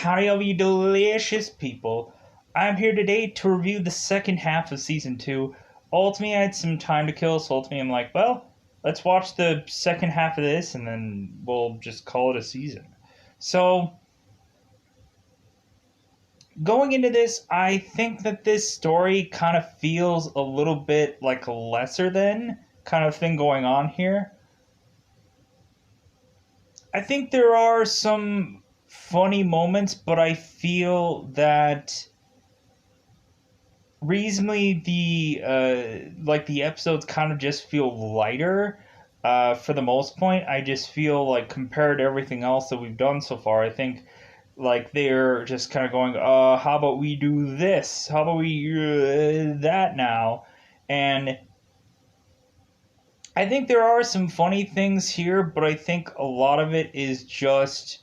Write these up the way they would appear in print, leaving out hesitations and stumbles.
Howdy, all you delicious people. I'm here today to review the second half of season 2. Ultimately, I had some time to kill, so ultimately, I'm like, well, let's watch the second half of this and then we'll just call it a season. So, going into this, I think that this story kind of feels a little bit like a lesser than kind of thing going on here. I think there are some funny moments, but I feel that reasonably the episodes kind of just feel lighter for the most point. I just feel like compared to everything else that we've done so far, I think like they're just kind of going, how about we do this, how about we that now. And I think there are some funny things here, but I think a lot of it is just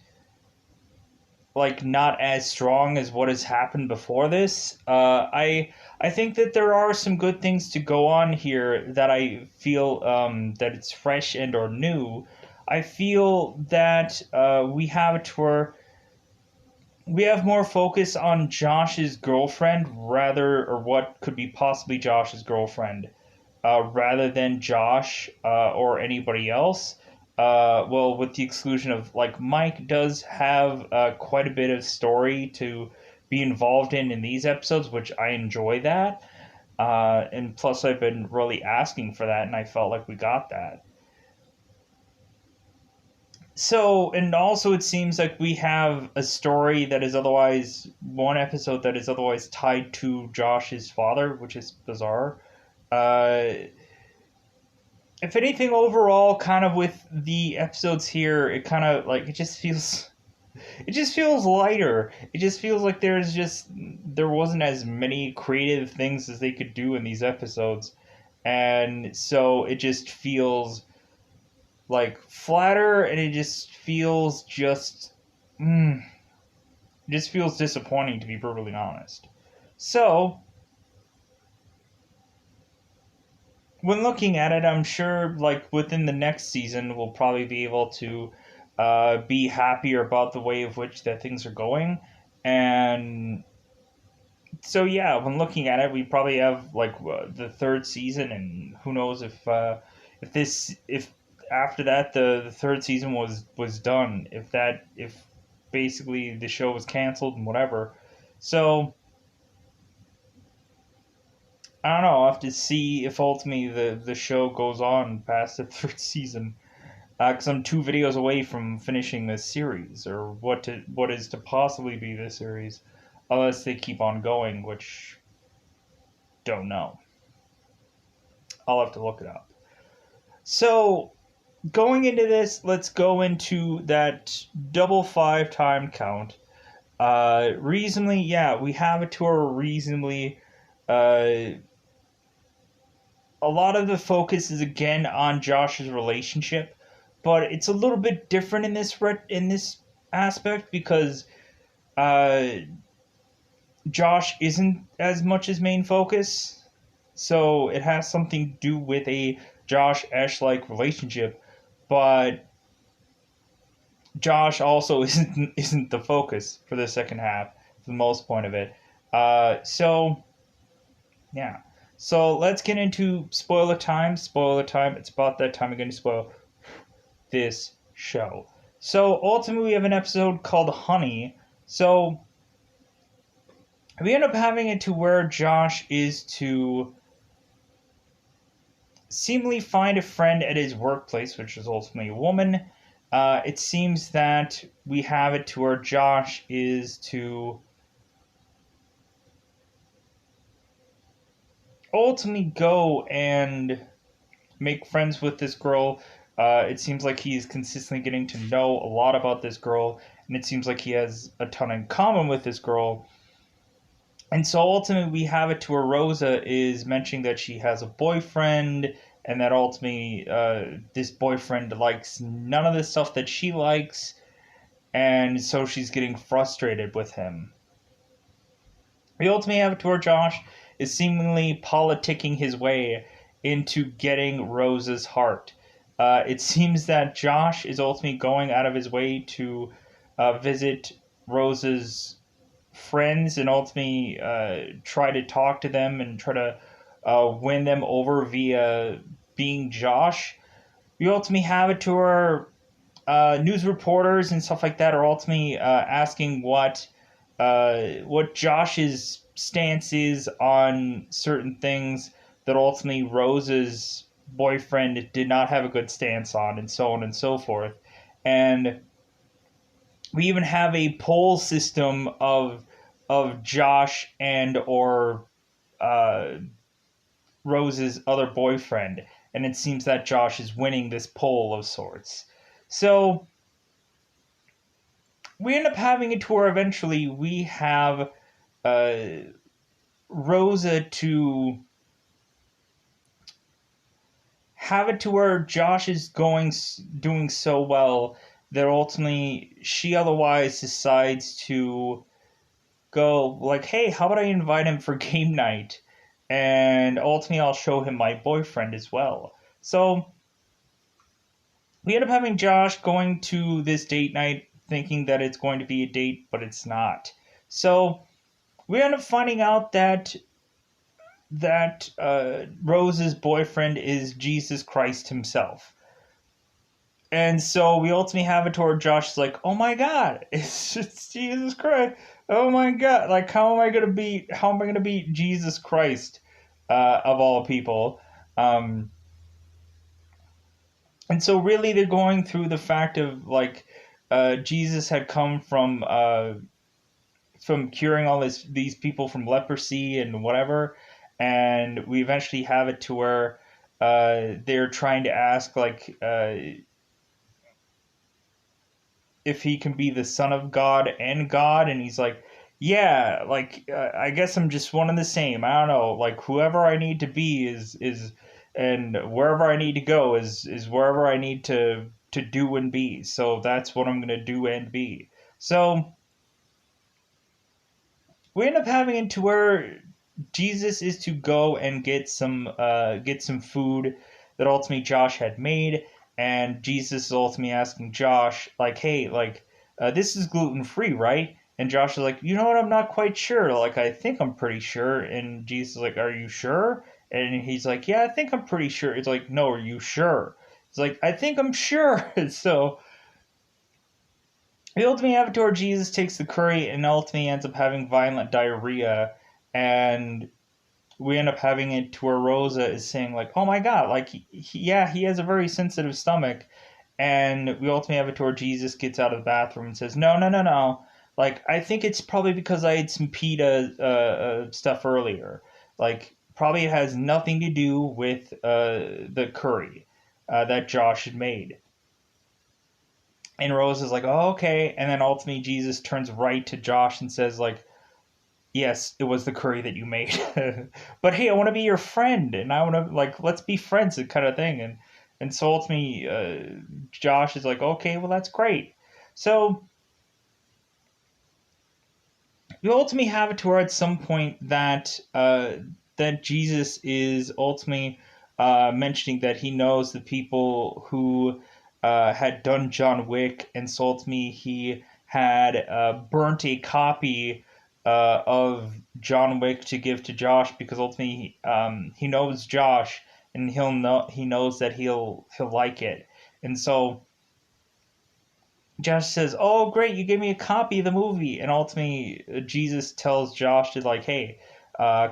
like not as strong as what has happened before this. I think that there are some good things to go on here that I feel that it's fresh and or new. I feel that we have a tour. We have more focus on Josh's girlfriend rather, or what could be possibly Josh's girlfriend, rather than Josh or anybody else. Well, with the exclusion of like Mike does have quite a bit of story to be involved in these episodes, which I enjoy that. And plus, I've been really asking for that, and I felt like we got that. So, and also it seems like we have a story that is otherwise one episode that is otherwise tied to Josh's father, which is bizarre. Uh, if anything, overall, kind of with the episodes here, it kind of like it just feels lighter. It just feels like there wasn't as many creative things as they could do in these episodes, and so it just feels like flatter, and it just feels just feels disappointing, to be brutally honest. So when looking at it, I'm sure like within the next season we'll probably be able to be happier about the way of which that things are going. And so yeah, when looking at it, we probably have like the third season, and who knows if after that the third season was done, if basically the show was canceled and whatever. So I don't know. I'll have to see if ultimately the show goes on past the third season. Because I'm 2 videos away from finishing this series, or what is to possibly be this series, unless they keep on going, which don't know. I'll have to look it up. So going into this, let's go into that double five time count. Reasonably, yeah, we have it to a reasonably. A lot of the focus is again on Josh's relationship, but it's a little bit different in this aspect because uh, Josh isn't as much his main focus, so it has something to do with a Josh Ash like relationship, but Josh also isn't the focus for the second half for the most point of it. So yeah. So let's get into spoiler time. Spoiler time. It's about that time I'm going to spoil this show. So ultimately, we have an episode called Honey. So we end up having it to where Josh is to seemingly find a friend at his workplace, which is ultimately a woman. It seems that we have it to where Josh is to ultimately go and make friends with this girl. It seems like he's consistently getting to know a lot about this girl, and it seems like he has a ton in common with this girl. And so ultimately, we have it to where Rosa is mentioning that she has a boyfriend, and that ultimately this boyfriend likes none of the stuff that she likes, and so she's getting frustrated with him. We ultimately have it to where Josh is seemingly politicking his way into getting Rosa's heart. It seems that Josh is ultimately going out of his way to visit Rose's friends and ultimately try to talk to them and try to win them over via being Josh. We ultimately have it to where news reporters and stuff like that are ultimately asking what Josh's stance is on certain things that ultimately Rose's boyfriend did not have a good stance on, and so on and so forth. And we even have a poll system of Josh and or uh, Rose's other boyfriend, and it seems that Josh is winning this poll of sorts. So we end up having it to where eventually we have uh, Rosa to have it to where Josh is doing so well that ultimately she otherwise decides to go like, hey, how about I invite him for game night, and ultimately I'll show him my boyfriend as well. So we end up having Josh going to this date night thinking that it's going to be a date, but it's not. So we end up finding out that Rose's boyfriend is Jesus Christ himself. And so we ultimately have it toward Josh is like, oh my god, it's Jesus Christ. Oh my god, like how am I gonna beat Jesus Christ of all people? Um, and so really they're going through the fact of like Jesus had come from curing all these people from leprosy and whatever, and we eventually have it to where they're trying to ask like if he can be the son of God and God, and he's like, yeah, like I guess I'm just one and the same. I don't know, like whoever I need to be is, and wherever I need to go is wherever I need to do and be. So that's what I'm gonna do and be. So we end up having it to where Jesus is to go and get some food that ultimately Josh had made, and Jesus is ultimately asking Josh like, "Hey, like this is gluten free, right?" And Josh is like, "You know what? I'm not quite sure. Like, I think I'm pretty sure." And Jesus is like, "Are you sure?" And he's like, "Yeah, I think I'm pretty sure." It's like, "No, are you sure?" It's like, "I think I'm sure." So the ultimate avatar Jesus takes the curry and ultimately ends up having violent diarrhea, and we end up having it to where Rosa is saying like, "Oh my god, like yeah, he has a very sensitive stomach," and we ultimately have it to where Jesus gets out of the bathroom and says, "No, no, no, no. Like I think it's probably because I ate some pita stuff earlier. Like probably it has nothing to do with the curry that Josh had made." And Rose is like, "Oh, okay." And then ultimately Jesus turns right to Josh and says like, "Yes, it was the curry that you made. But hey, I want to be your friend and I want to like let's be friends and kind of thing." And so ultimately Josh is like, "Okay, well that's great." So you ultimately have it to where at some point that Jesus is ultimately mentioning that he knows the people who had done John Wick, and so ultimately he had burnt a copy of John Wick to give to Josh because ultimately he knows Josh and he knows that he'll like it, and so Josh says, "Oh, great! You gave me a copy of the movie." And ultimately, Jesus tells Josh to like, "Hey,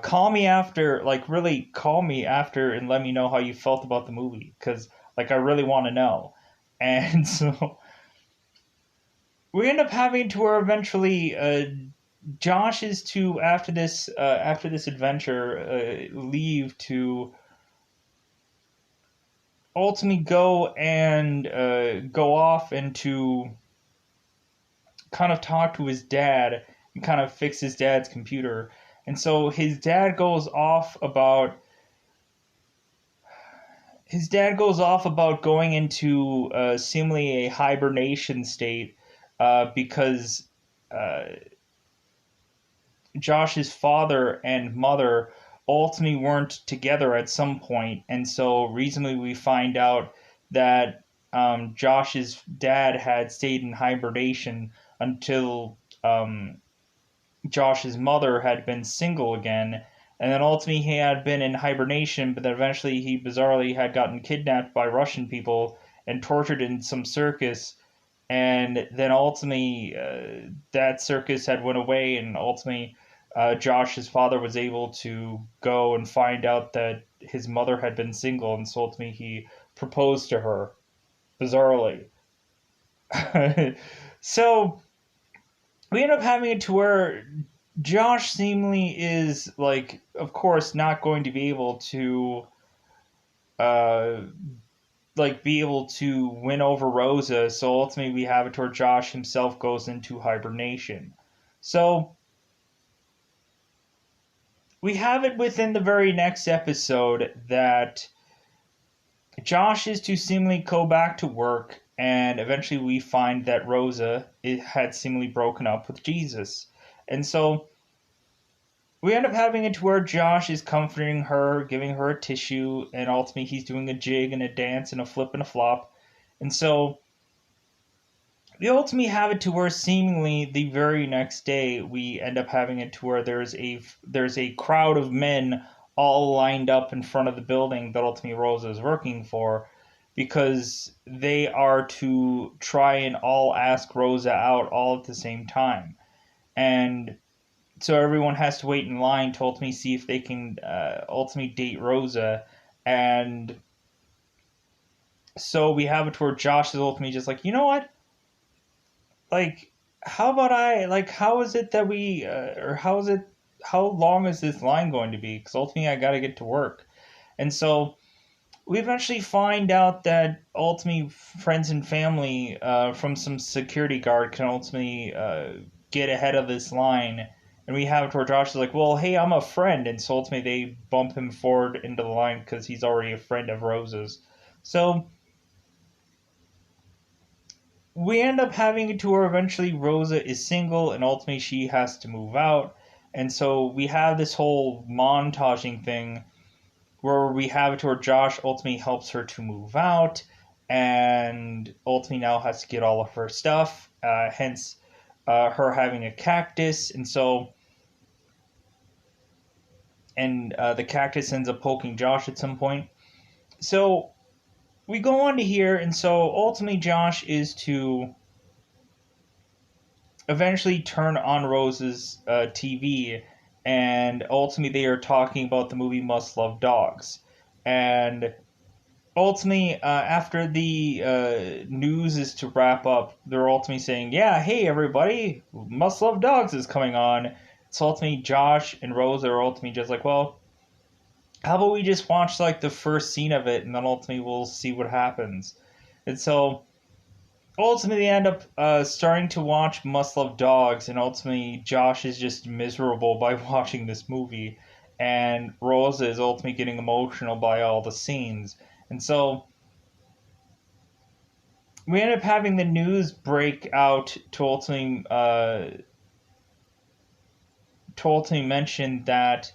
call me after. Like, really call me after and let me know how you felt about the movie, because like I really want to know." And so we end up having to where eventually Josh is to after this adventure leave to ultimately go and go off and to kind of talk to his dad and kind of fix his dad's computer. And so his dad goes off about going into seemingly a hibernation state because uh, Josh's father and mother ultimately weren't together at some point, and so recently we find out that Josh's dad had stayed in hibernation until Josh's mother had been single again, and then ultimately he had been in hibernation, but then eventually he bizarrely had gotten kidnapped by Russian people and tortured in some circus, and then ultimately that circus had went away, and ultimately Josh's father was able to go and find out that his mother had been single, and so ultimately he proposed to her, bizarrely. So we end up having it to where Josh seemingly is like, of course, not going to be able to, uh, be able to win over Rosa. So ultimately, we have it to where Josh himself goes into hibernation. So we have it within the very next episode that Josh is to seemingly go back to work, and eventually we find that Rosa had seemingly broken up with Jesus, and so we end up having it to where Josh is comforting her, giving her a tissue, and ultimately he's doing a jig and a dance and a flip and a flop. And so we ultimately have it to where seemingly the very next day we end up having it to where there's a crowd of men all lined up in front of the building that ultimately Rosa is working for, because they are to try and all ask Rosa out all at the same time. And so everyone has to wait in line to ultimately see if they can ultimately date Rosa. And so we have it where Josh is ultimately just like, you know what? Like, how about how is it that how long is this line going to be? Because ultimately I got to get to work. And so we eventually find out that ultimately friends and family from some security guard can ultimately get ahead of this line. And we have it where Josh is like, well, hey, I'm a friend. And so ultimately they bump him forward into the line because he's already a friend of Rose's. So we end up having it to where eventually Rosa is single and ultimately she has to move out. And so we have this whole montaging thing where we have it to where Josh ultimately helps her to move out and ultimately now has to get all of her stuff, hence her having a cactus. And so, and the cactus ends up poking Josh at some point. So we go on to here, and so ultimately Josh is to eventually turn on Rose's TV, and ultimately they are talking about the movie Must Love Dogs. And ultimately, after the news is to wrap up, they're ultimately saying, yeah, hey, everybody, Must Love Dogs is coming on. So ultimately, Josh and Rose are ultimately just like, well, how about we just watch like the first scene of it, and then ultimately we'll see what happens. And so ultimately they end up starting to watch Must Love Dogs, and ultimately Josh is just miserable by watching this movie, and Rosa is ultimately getting emotional by all the scenes. And so we end up having the news break out to ultimately mention that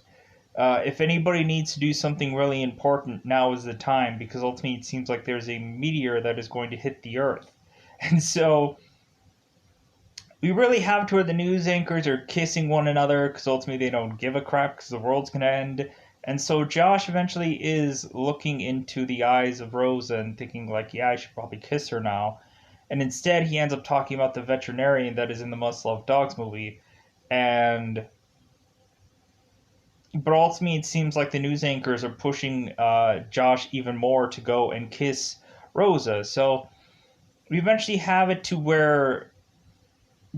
if anybody needs to do something really important, now is the time, because ultimately it seems like there's a meteor that is going to hit the Earth. And so we really have to where the news anchors are kissing one another because ultimately they don't give a crap because the world's going to end. And so Josh eventually is looking into the eyes of Rosa and thinking, like, yeah, I should probably kiss her now. And instead, he ends up talking about the veterinarian that is in the Must Love Dogs movie. And but ultimately, it seems like the news anchors are pushing Josh even more to go and kiss Rosa. So we eventually have it to where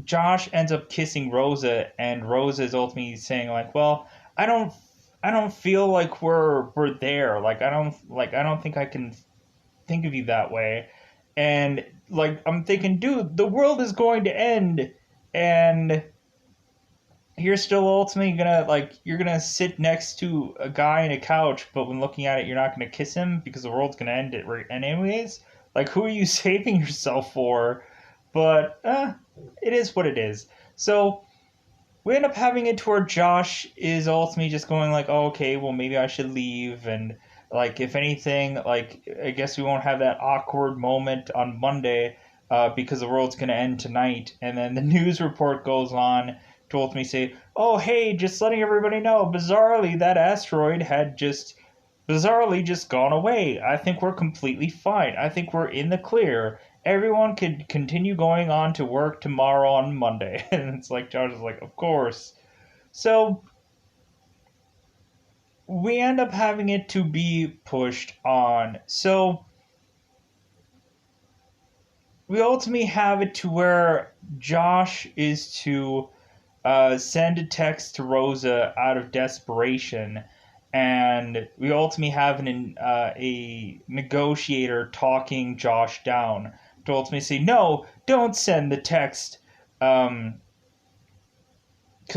Josh ends up kissing Rosa, and Rosa is ultimately saying like, "Well, I don't, I don't feel like we're there. I don't think I can think of you that way." And like I'm thinking, dude, the world is going to end, and you're still ultimately gonna you're gonna sit next to a guy in a couch, but when looking at it, you're not gonna kiss him because the world's gonna end it right anyways. Like, who are you saving yourself for? But it is what it is. So we end up having it to where Josh is ultimately just going like, oh, okay, well maybe I should leave, and if anything, I guess we won't have that awkward moment on Monday. because the world's going to end tonight. And then the news report goes on to ultimately say, oh, hey, just letting everybody know, bizarrely, that asteroid had just gone away. I think we're completely fine. I think we're in the clear. Everyone could continue going on to work tomorrow on Monday. And it's like, Josh is like, of course. So we end up having it to be pushed on. So we ultimately have it to where Josh is to send a text to Rosa out of desperation, and we ultimately have a negotiator talking Josh down to ultimately say, no, don't send the text, because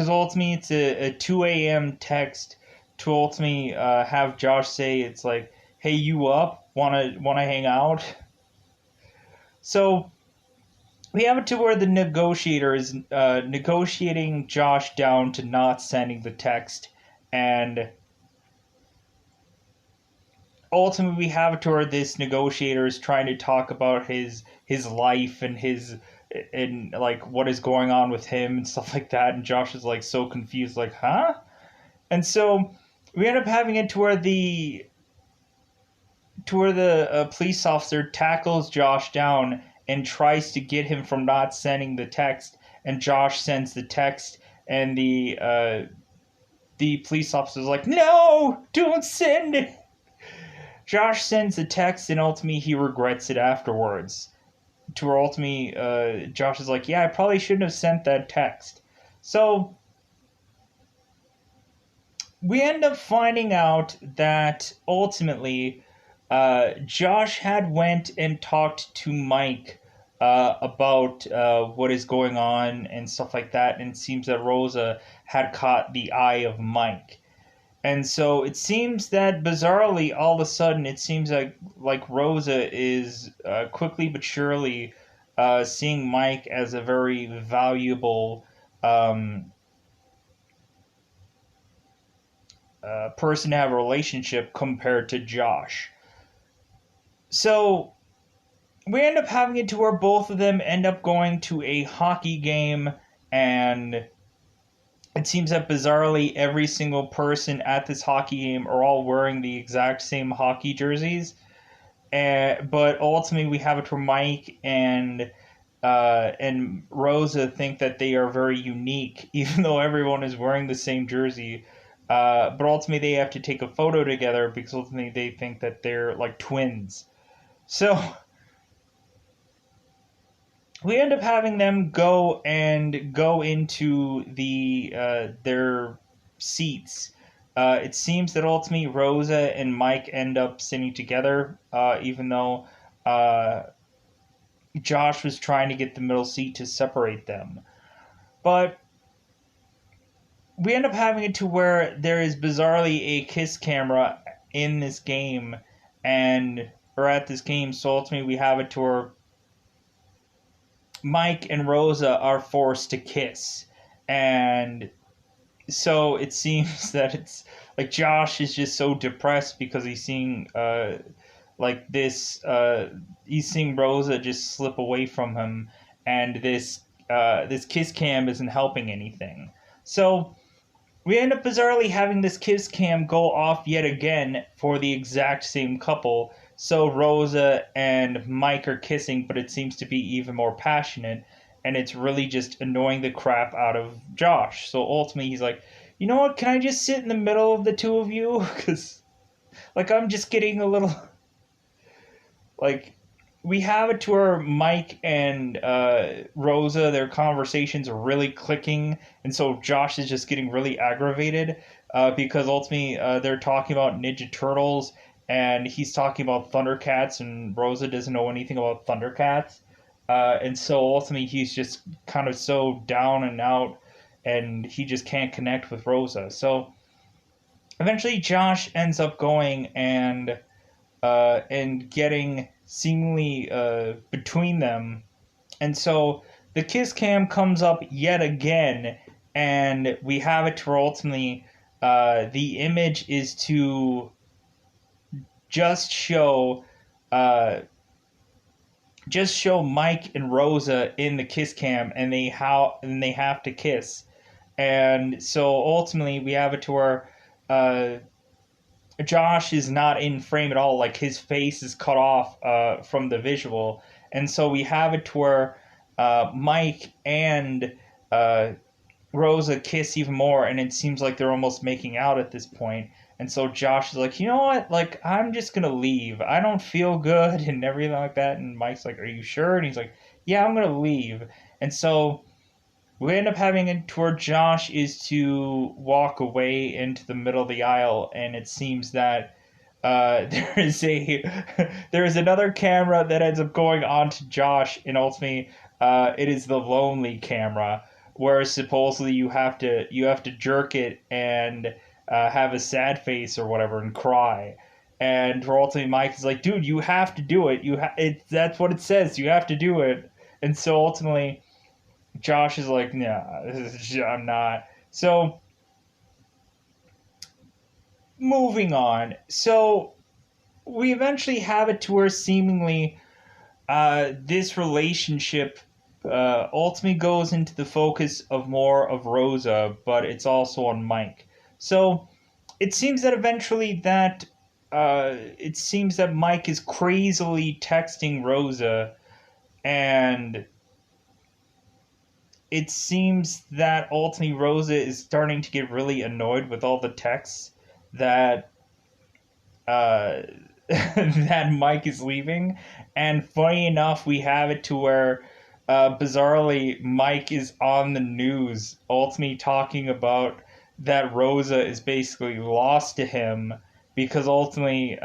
ultimately it's a 2 a.m. text to ultimately have Josh say, it's like, hey, you up? Wanna hang out? So we have it to where the negotiator is negotiating Josh down to not sending the text, and ultimately we have it to where this negotiator is trying to talk about his life and like what is going on with him and stuff like that, and Josh is like so confused, like, huh? And so we end up having it to where the police officer tackles Josh down and tries to get him from not sending the text, and Josh sends the text, and the police officer is like, no, don't send it. Josh sends the text, and ultimately he regrets it afterwards. To where ultimately Josh is like, yeah, I probably shouldn't have sent that text. So we end up finding out that ultimately Josh had went and talked to Mike about what is going on and stuff like that, and it seems that Rosa had caught the eye of Mike. And so it seems that bizarrely, all of a sudden, it seems like Rosa is quickly but surely seeing Mike as a very valuable um, person to have a relationship compared to Josh. So we end up having it to where both of them end up going to a hockey game, and it seems that bizarrely every single person at this hockey game are all wearing the exact same hockey jerseys. But ultimately, we have it where Mike and Rosa think that they are very unique, even though everyone is wearing the same jersey. But ultimately, they have to take a photo together because ultimately they think that they're like twins. So we end up having them go into their seats. It seems that ultimately Rosa and Mike end up sitting together, even though Josh was trying to get the middle seat to separate them. But we end up having it to where there is bizarrely a kiss camera in this game, or at this game. So ultimately, we have it to where Mike and Rosa are forced to kiss, and so it seems that it's like Josh is just so depressed because he's seeing he's seeing Rosa just slip away from him, and this kiss cam isn't helping anything. So we end up bizarrely having this kiss cam go off yet again for the exact same couple. So Rosa and Mike are kissing, but it seems to be even more passionate, and it's really just annoying the crap out of Josh. So ultimately, he's like, you know what? Can I just sit in the middle of the two of you? Because like I'm just getting a little like we have it to where Mike and Rosa, their conversations are really clicking, and so Josh is just getting really aggravated because ultimately they're talking about Ninja Turtles, and he's talking about Thundercats, and Rosa doesn't know anything about Thundercats, and so ultimately he's just kind of so down and out, and he just can't connect with Rosa. So eventually, Josh ends up going and getting seemingly between them. And so the kiss cam comes up yet again, and we have it to where ultimately the image is to just show just show Mike and Rosa in the kiss cam, and they have to kiss. And so ultimately, we have it to where uh, Josh is not in frame at all. Like his face is cut off from the visual, and so we have it to where Mike and uh, Rosa kiss even more, and it seems like they're almost making out at this point. And so Josh is like, you know what? Like, I'm just gonna leave. I don't feel good and everything like that. And Mike's like, are you sure? And he's like, yeah, I'm gonna leave. And so we end up having it to where Josh is to walk away into the middle of the aisle, and it seems that there is a there is another camera that ends up going on to Josh, and ultimately it is the lonely camera, where supposedly you have to jerk it and have a sad face or whatever and cry. And ultimately Mike is like, dude, you have to do it. That's what it says. You have to do it. And so ultimately Josh is like, nah, I'm not. So moving on. So we eventually have it to where seemingly this relationship ultimately goes into the focus of more of Rosa, but it's also on Mike. So it seems that eventually Mike is crazily texting Rosa, and it seems that ultimately Rosa is starting to get really annoyed with all the texts that uh, that Mike is leaving. And funny enough, we have it to where bizarrely Mike is on the news, ultimately talking about that Rosa is basically lost to him because ultimately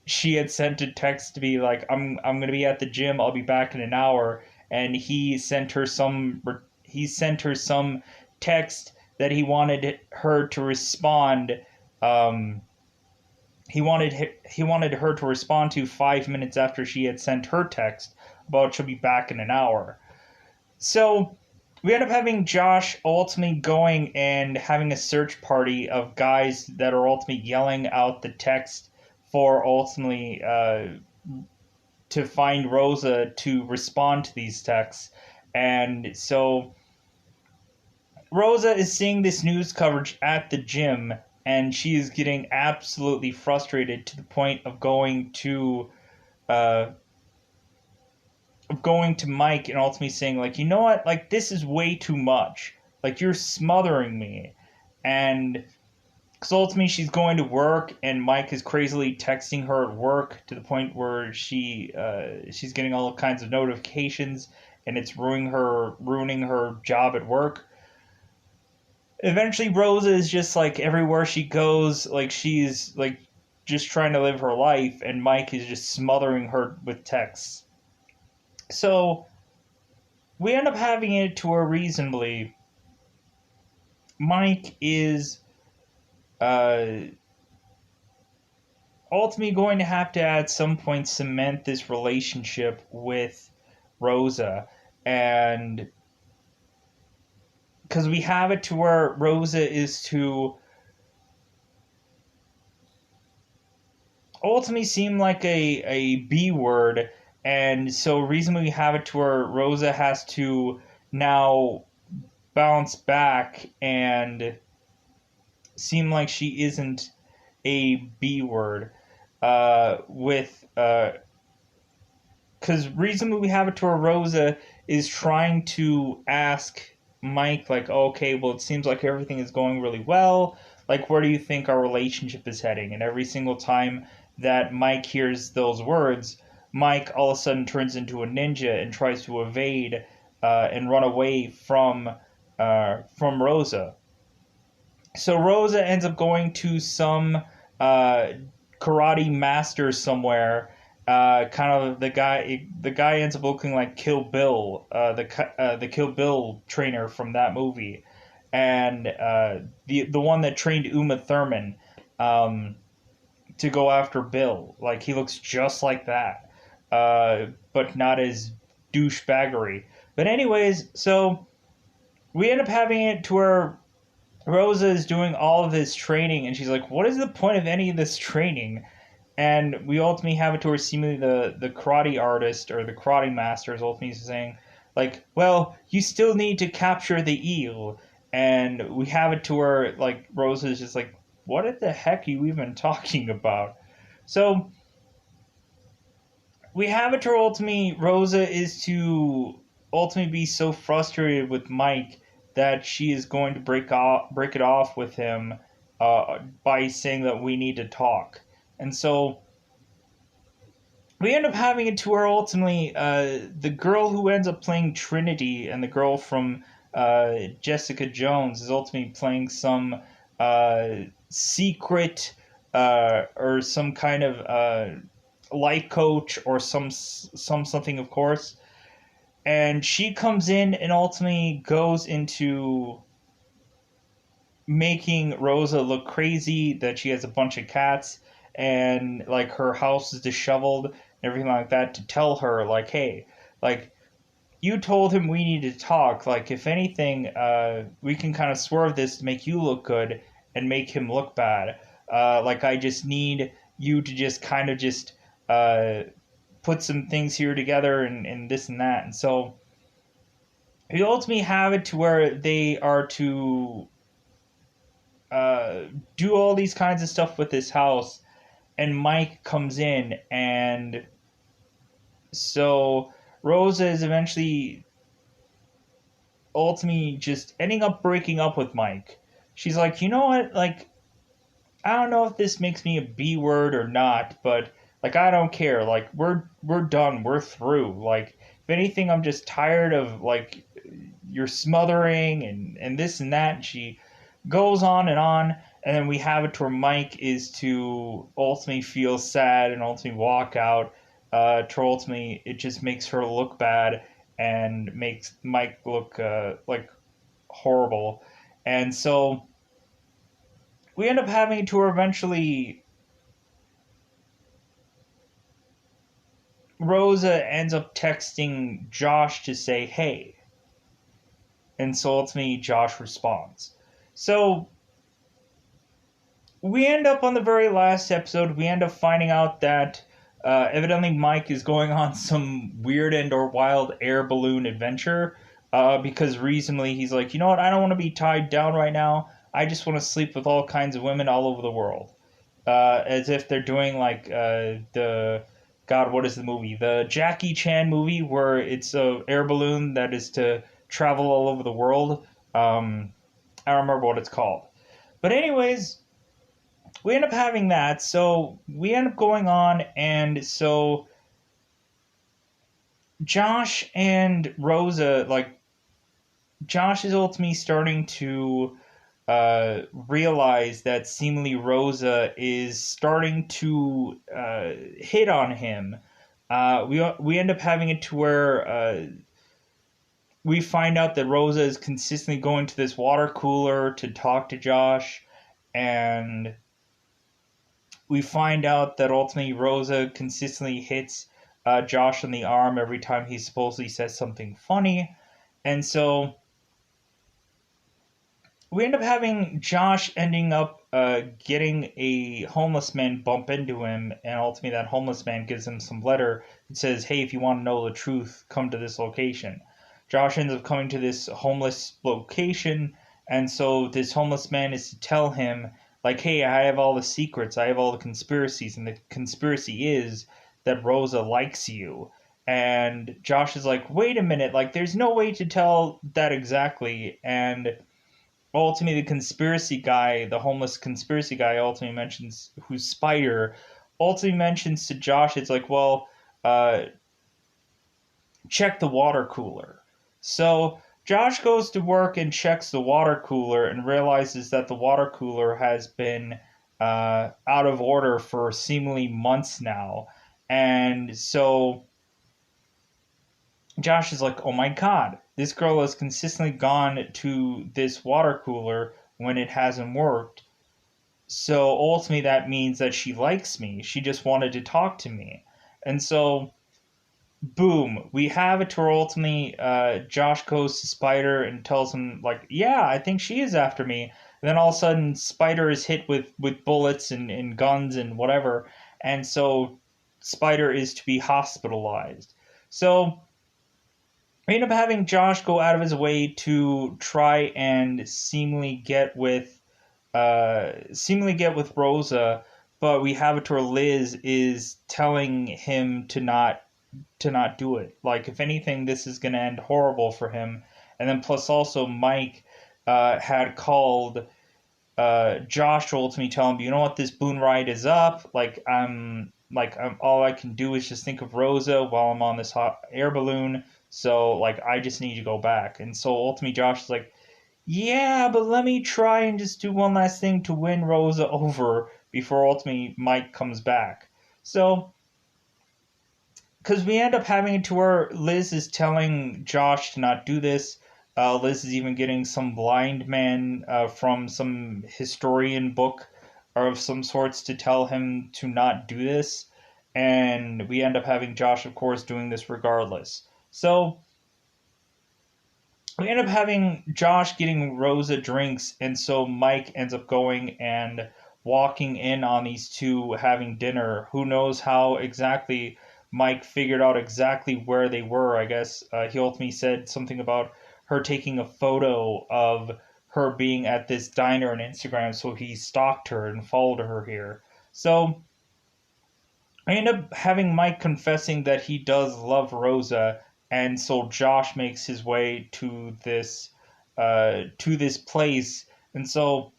she had sent a text to be like, I'm gonna be at the gym, I'll be back in an hour, and he sent her some text that he wanted her to respond. Um, he wanted her to respond to 5 minutes after she had sent her text about she'll be back in an hour. So we end up having Josh ultimately going and having a search party of guys that are ultimately yelling out the text for ultimately to find Rosa to respond to these texts. And so Rosa is seeing this news coverage at the gym, and she is getting absolutely frustrated to the point uh, of going to Mike and ultimately saying like, you know what, like this is way too much. Like you're smothering me, and because ultimately she's going to work, and Mike is crazily texting her at work to the point where she's getting all kinds of notifications, and it's ruining her job at work. Eventually Rosa is just like everywhere she goes, like she's like just trying to live her life, and Mike is just smothering her with texts. So we end up having it to where reasonably Mike is uh, ultimately going to have to at some point cement this relationship with Rosa, and because we have it to where Rosa is to ultimately seem like a B word, and so reasonably we have it to where Rosa has to now bounce back and seem like she isn't a B word with because reasonably we have it to where Rosa is trying to ask Mike like, okay, well it seems like everything is going really well, like where do you think our relationship is heading? And every single time that Mike hears those words, Mike all of a sudden turns into a ninja and tries to evade and run away from Rosa. So Rosa ends up going to some uh, karate master somewhere. Kind of the guy ends up looking like Kill Bill, the Kill Bill trainer from that movie, and the one that trained Uma Thurman um, to go after Bill. Like he looks just like that, but not as douchebaggery. But anyways, so we end up having it to where Rosa is doing all of this training, and she's like, "What is the point of any of this training?" And we ultimately have it to where seemingly the karate artist or the karate master is ultimately saying, like, well, you still need to capture the eel. And we have it to where, like, Rosa is just like, what the heck are you even talking about? So we have it to where ultimately Rosa is to ultimately be so frustrated with Mike that she is going to break it off with him by saying that we need to talk. And so we end up having it to where ultimately the girl who ends up playing Trinity and the girl from Jessica Jones is ultimately playing some uh, secret or some kind of life coach or some something, of course. And she comes in and ultimately goes into making Rosa look crazy, that she has a bunch of cats and like her house is disheveled and everything like that, to tell her like, hey, like, you told him we need to talk. Like, if anything, we can kind of swerve this to make you look good and make him look bad. Like, I just need you to just kind of just uh, put some things here together and this and that. And so we ultimately have it to where they are to uh, do all these kinds of stuff with this house, and Mike comes in, and so Rosa is eventually ultimately just ending up breaking up with Mike. She's like, you know what, like, I don't know if this makes me a B word or not, but like, I don't care. Like, we're done. We're through. Like, if anything, I'm just tired of like you're smothering and this and that. And she goes on, and then we have it to where Mike is to ultimately feel sad and ultimately walk out. To ultimately, it just makes her look bad and makes Mike look like horrible. And so we end up having to eventually Rosa ends up texting Josh to say, hey. And so ultimately Josh responds. So we end up on the very last episode, we end up finding out that evidently Mike is going on some weird and or wild air balloon adventure because reasonably he's like, you know what, I don't want to be tied down right now. I just want to sleep with all kinds of women all over the world. As if they're doing like the God, what is the movie? The Jackie Chan movie where it's a air balloon that is to travel all over the world. I don't remember what it's called, but anyways, we end up having that. So we end up going on, and so Josh and Rosa, like, Josh is ultimately starting to realize that seemingly Rosa is starting to hit on him. We end up having it to where we find out that Rosa is consistently going to this water cooler to talk to Josh, and we find out that ultimately Rosa consistently hits Josh on the arm every time he supposedly says something funny, and so we end up having Josh ending up getting a homeless man bump into him, and ultimately that homeless man gives him some letter that says, "Hey, if you want to know the truth, come to this location." Josh ends up coming to this homeless location, and so this homeless man is to tell him, like, "Hey, I have all the secrets, I have all the conspiracies, and the conspiracy is that Rosa likes you." And Josh is like, "Wait a minute, like, there's no way to tell that exactly." And ultimately the conspiracy guy, the homeless conspiracy guy, ultimately mentions who's Spider, ultimately mentions to Josh, it's like, well, uh, check the water cooler. So Josh goes to work and checks the water cooler and realizes that the water cooler has been out of order for seemingly months now. And so Josh is like, oh my god, this girl has consistently gone to this water cooler when it hasn't worked. So ultimately, that means that she likes me. She just wanted to talk to me. And so, boom, we have it to where ultimately Josh goes to Spider and tells him, like, yeah, I think she is after me. And then all of a sudden, Spider is hit with bullets and guns and whatever. and so Spider is to be hospitalized. So we end up having Josh go out of his way to try and seemingly get with Rosa, but we have it to where Liz is telling him to not do it. Like, if anything, this is going to end horrible for him. And then plus also Mike had called Josh to ultimately tell him, you know what, this Boone ride is up. I'm all I can do is just think of Rosa while I'm on this hot air balloon. So like I just need to go back. And so ultimately Josh is like, yeah, but let me try and just do one last thing to win Rosa over before ultimately Mike comes back. So because we end up having it to where Liz is telling Josh to not do this. Liz is even getting some blind man from some historian book or of some sorts to tell him to not do this. And we end up having Josh, of course, doing this regardless. So we end up having Josh getting Rosa drinks, and so Mike ends up going and walking in on these two having dinner. Who knows how exactly Mike figured out exactly where they were? I guess he ultimately said something about her taking a photo of her being at this diner on Instagram, so he stalked her and followed her here. So I end up having Mike confessing that he does love Rosa, and so Josh makes his way to this place, and so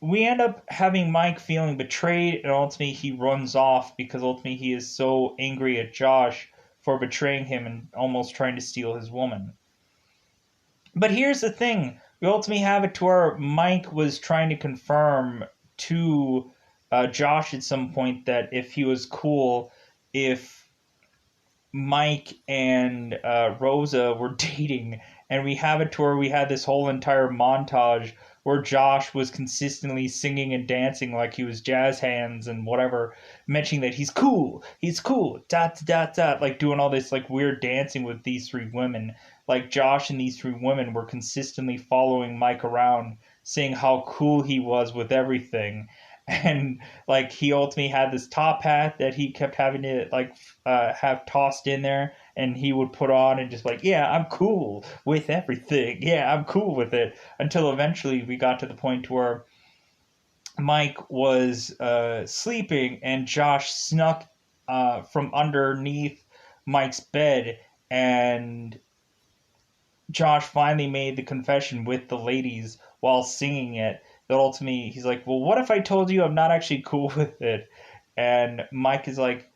we end up having Mike feeling betrayed, and ultimately he runs off because ultimately he is so angry at Josh for betraying him and almost trying to steal his woman. But here's the thing: we ultimately have it to where Mike was trying to confirm to Josh at some point that if he was cool, if Mike and Rosa were dating, and we have it to where we had this whole entire montage where Josh was consistently singing and dancing like he was jazz hands and whatever, mentioning that he's cool, dot dot dot, like doing all this like weird dancing with these three women. Like Josh and these three women were consistently following Mike around, saying how cool he was with everything. And like he ultimately had this top hat that he kept having to like have tossed in there, and he would put on and just like, yeah, I'm cool with everything, yeah, I'm cool with it, until eventually we got to the point where Mike was sleeping and Josh snuck from underneath Mike's bed, and Josh finally made the confession with the ladies while singing it. That ultimately he's like, well, what if I told you I'm not actually cool with it? And Mike is like,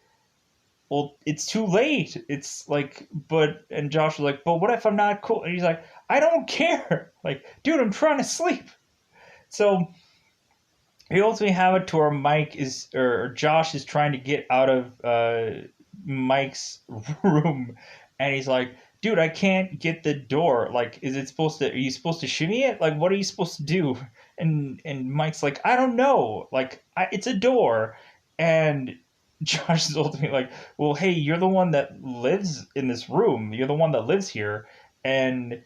well, it's too late. It's like, and Josh was like, but what if I'm not cool? And he's like, I don't care. Like, dude, I'm trying to sleep. So we ultimately have it to where Josh is trying to get out of Mike's room, and he's like, dude, I can't get the door. Like, are you supposed to shimmy it? Like, what are you supposed to do? And Mike's like, I don't know. Like, it's a door. And Josh is ultimately like, well, hey, you're the one that lives in this room. You're the one that lives here. And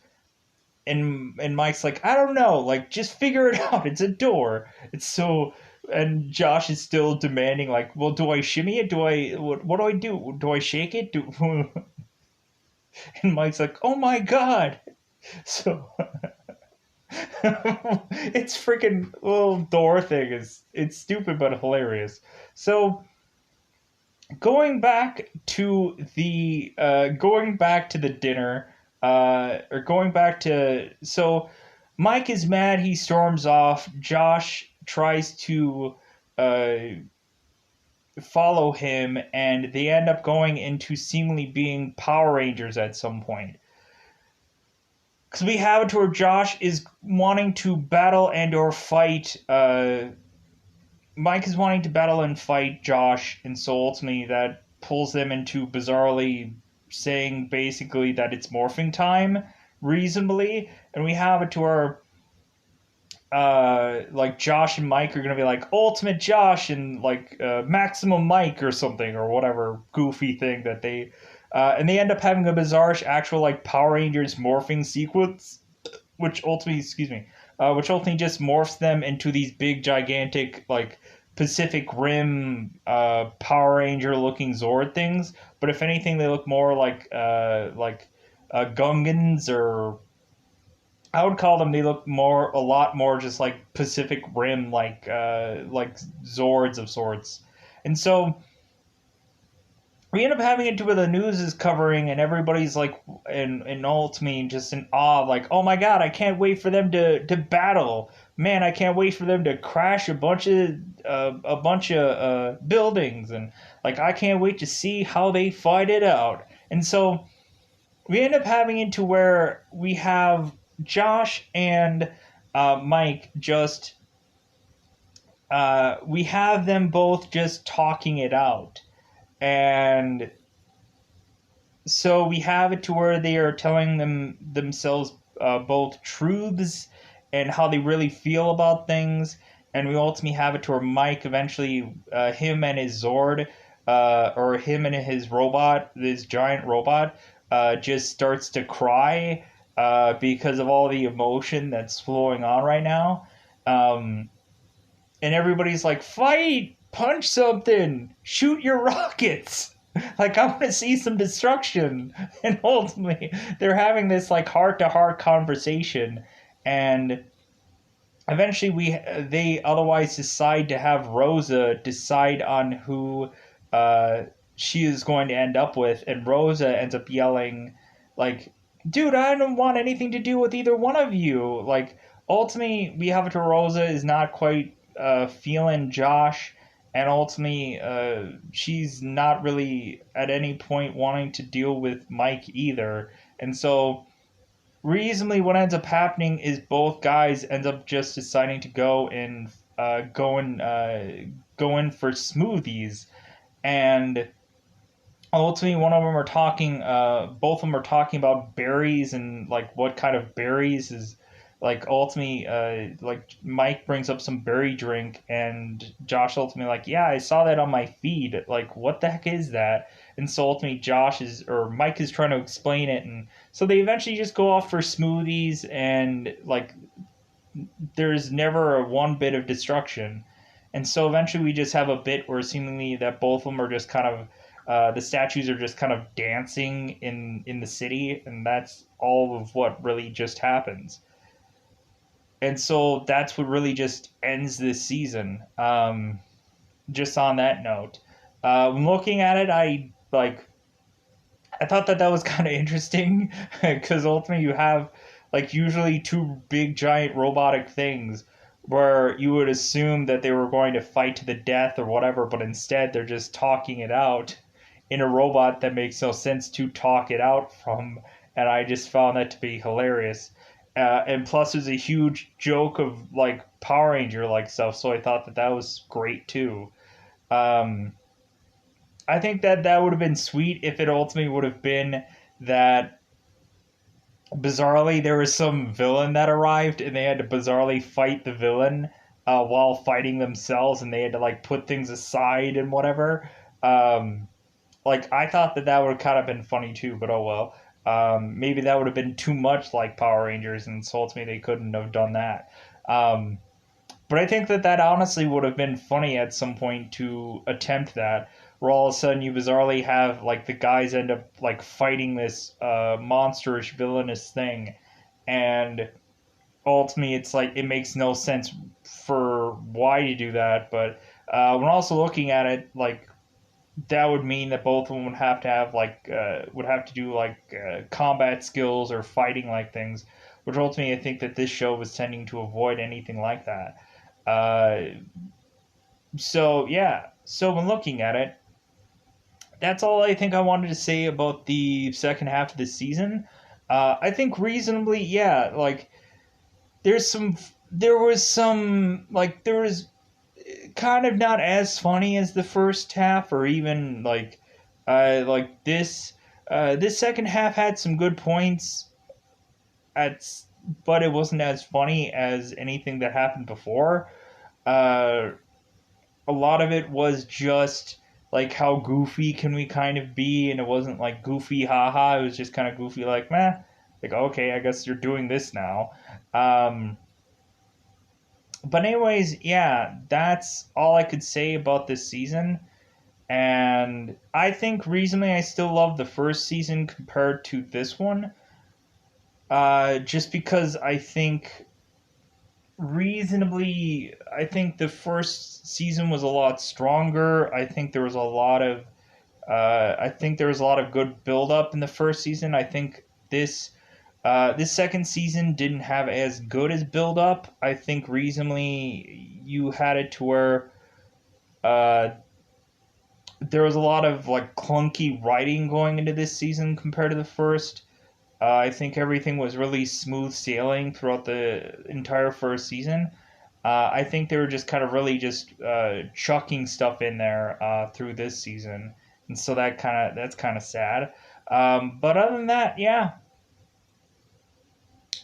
Mike's like, I don't know, like just figure it out. It's a door. It's so, and Josh is still demanding, like, well, do I shimmy it? What do I do? Do I shake it? And Mike's like, oh my god. So it's freaking little door thing it's stupid but hilarious. So going back to the dinner, or going back to so Mike is mad, he storms off. Josh tries to uh, follow him, and they end up going into seemingly being Power Rangers at some point. Because we have it to where Josh is wanting to battle and or fight. Mike is wanting to battle and fight Josh, and so ultimately that pulls them into bizarrely saying basically that it's morphing time, reasonably, and we have it to where like Josh and Mike are gonna be like Ultimate Josh and like Maximum Mike or something or whatever goofy thing that and they end up having a bizarre actual like Power Rangers morphing sequence, which ultimately just morphs them into these big gigantic like Pacific Rim Power Ranger looking Zord things, but if anything, they look more like Gungans, or I would call them. They look a lot more just like Pacific Rim, like Zords of sorts, and so we end up having it to where the news is covering and everybody's like in ultimately just in awe, like, oh my god, I can't wait for them to battle, man, I can't wait for them to crash a bunch of buildings, and like I can't wait to see how they fight it out. And so we end up having it to where we have Josh and Mike just we have them both just talking it out. And so we have it to where they are telling themselves both truths and how they really feel about things. And we ultimately have it to where Mike eventually, him and his Zord, or him and his robot, this giant robot, just starts to cry because of all the emotion that's flowing on right now. Um, and everybody's like, fight, punch something, shoot your rockets. Like, I want to see some destruction. And ultimately, they're having this like heart to heart conversation, and eventually they otherwise decide to have Rosa decide on who uh, she is going to end up with, and Rosa ends up yelling, like, "Dude, I don't want anything to do with either one of you." Like, ultimately, we have it to Rosa is not quite feeling Josh, and ultimately, she's not really at any point wanting to deal with Mike either, and so reasonably what ends up happening is both guys end up just deciding to go and go in for smoothies. And ultimately one of them are talking both of them are talking about berries and like what kind of berries is, like ultimately like Mike brings up some berry drink, and Josh ultimately like, yeah, I saw that on my feed, like what the heck is that? And so ultimately Mike is trying to explain it, and so they eventually just go off for smoothies, and like there's never a one bit of destruction. And so eventually we just have a bit where seemingly that both of them are just kind of the statues are just kind of dancing in the city, and that's all of what really just happens. And so that's what really just ends this season. Just on that note, when looking at it, I thought that that was kind of interesting because ultimately you have like usually two big giant robotic things where you would assume that they were going to fight to the death or whatever, but instead they're just talking it out in a robot that makes no sense to talk it out from, and I just found that to be hilarious. And plus, there's a huge joke of like Power Ranger like stuff, so I thought that that was great too. Um, I think that that would have been sweet if it ultimately would have been that bizarrely there was some villain that arrived and they had to bizarrely fight the villain while fighting themselves, and they had to like put things aside and whatever. Um, like I thought that that would have kind of been funny too, but oh well. Maybe that would have been too much like Power Rangers, and so ultimately they couldn't have done that. Um, but I think that that honestly would have been funny at some point to attempt that, where all of a sudden you bizarrely have like the guys end up like fighting this monsterish villainous thing, and ultimately it's like it makes no sense for why you do that. But when also looking at it, like that would mean that both of them would have to have like would have to do like combat skills or fighting like things, which ultimately I think that this show was tending to avoid anything like that. Uh, so yeah, so when looking at it, that's all I think I wanted to say about the second half of the season. I think reasonably, yeah, like there's some, there was kind of not as funny as the first half, or even like this second half had some good points at, but it wasn't as funny as anything that happened before. Uh, a lot of it was just like how goofy can we kind of be, and it wasn't like goofy haha, it was just kind of goofy like meh, like okay, I guess you're doing this now. um But anyways, yeah, that's all I could say about this season. And I think reasonably I still love the first season compared to this one. Just because I think the first season was a lot stronger. I think there was a lot of good build up in the first season. I think this second season didn't have as good as build up. I think reasonably you had it to where uh, there was a lot of like clunky writing going into this season compared to the first. I think everything was really smooth sailing throughout the entire first season. I think they were just kind of really just chucking stuff in there through this season, and so that's kind of sad. But other than that, yeah,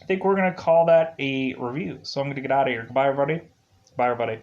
I think we're gonna call that a review. So I'm gonna get out of here. Goodbye, everybody. Bye, everybody.